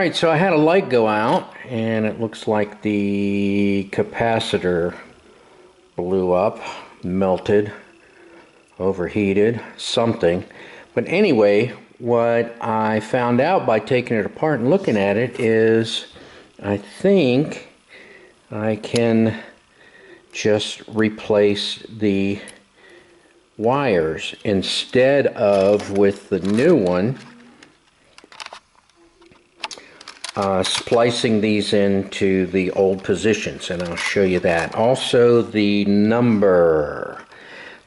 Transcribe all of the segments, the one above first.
Alright, so I had a light go out and it looks like the capacitor blew up, melted, overheated, something. But anyway, what I found out by taking it apart and looking at it is I think I can just replace the wires instead of with the new one splicing these into the old positions, and I'll show you that. Also the number,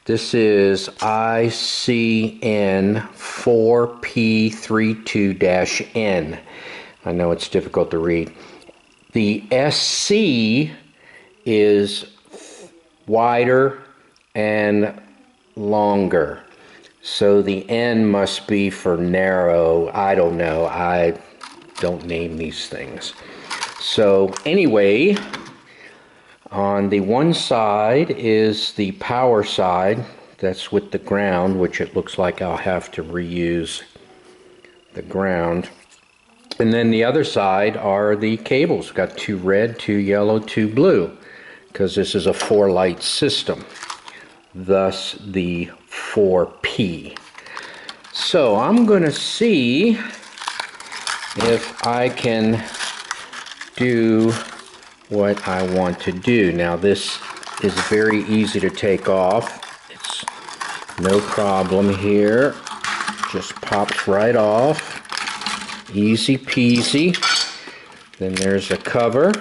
this is ICN 4P32-N. I know it's difficult to read. The SC is wider and longer, so the N must be for narrow. I don't know, I don't name these things. So anyway, on the one side is the power side, that's with the ground, which it looks like I'll have to reuse the ground. And then the other side are the cables. We've got 2 red, 2 yellow, 2 blue, because this is a 4-light system, thus the 4P. So I'm going to see if I can do what I want to do. Now this is very easy to take off. It's no problem here. Just pops right off. Easy peasy. Then there's a cover.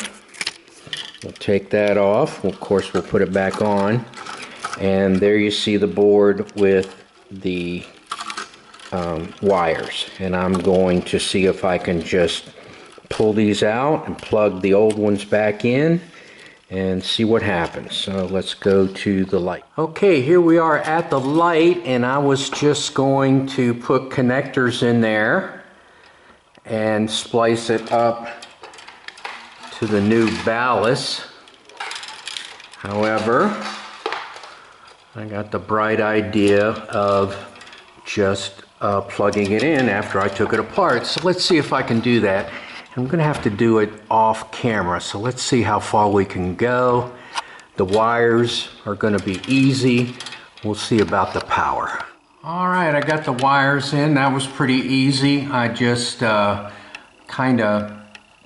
We'll take that off. Of course, we'll put it back on. And there you see the board with the wires. And I'm going to see if I can just pull these out and plug the old ones back in and see what happens. So let's go to the light. Okay, here we are at the light, and I was just going to put connectors in there and splice it up to the new ballast. However, I got the bright idea of just plugging it in after I took it apart. So let's see if I can do that. I'm going to have to do it off camera, so let's see how far we can go. The wires are going to be easy. We'll see about the power. Alright, I got the wires in. That was pretty easy. I just kind of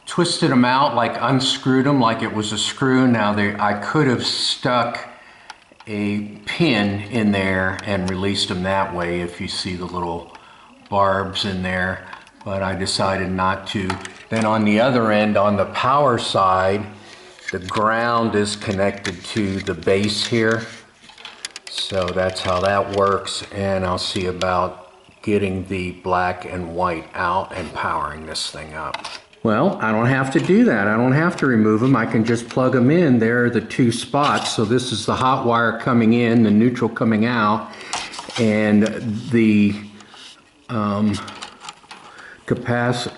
twisted them out, like unscrewed them like it was a screw. Now I could have stuck a pin in there and released them that way, if you see the little barbs in there, but I decided not to. Then on the other end, on the power side, the ground is connected to the base here, so that's how that works. And I'll see about getting the black and white out and powering this thing up. Well, I don't have to do that. I don't have to remove them. I can just plug them in. There are the 2 spots. So this is the hot wire coming in, the neutral coming out, and the capacitor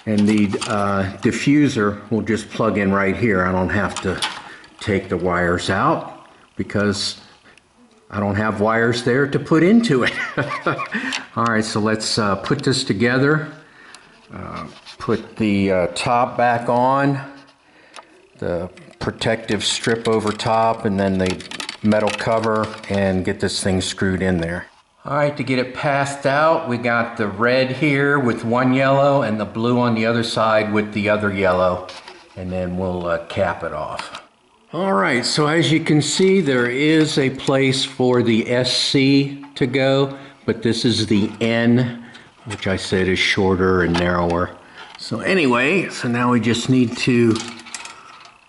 and the diffuser will just plug in right here. I don't have to take the wires out because I don't have wires there to put into it. All right, so let's put this together. Put the top back on, the protective strip over top, and then the metal cover, and get this thing screwed in there. Alright, to get it passed out, we got the red here with 1 yellow and the blue on the other side with the other yellow, and then we'll cap it off. Alright, so as you can see, there is a place for the SC to go, but this is the N, which I said is shorter and narrower. So anyway, so now we just need to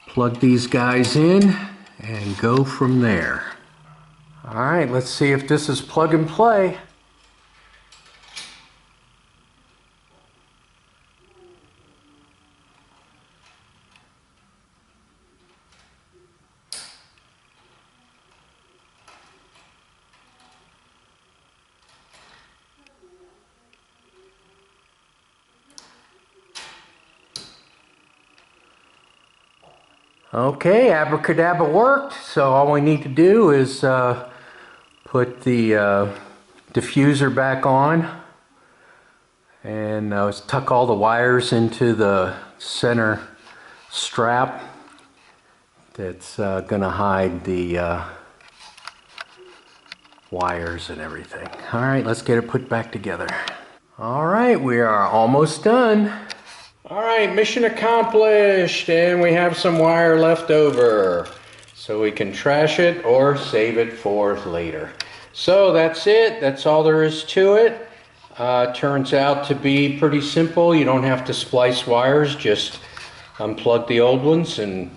plug these guys in and go from there. All right, let's see if this is plug and play. Okay, abracadabra worked. So all we need to do is put the diffuser back on And let's tuck all the wires into the center strap that's gonna hide the wires and everything. All right, let's get it put back together. All right, we are almost done. All right, mission accomplished, and we have some wire left over. So we can trash it or save it for later. So that's it, that's all there is to it. Turns out to be pretty simple. You don't have to splice wires, just unplug the old ones and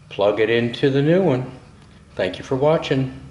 plug it into the new one. Thank you for watching.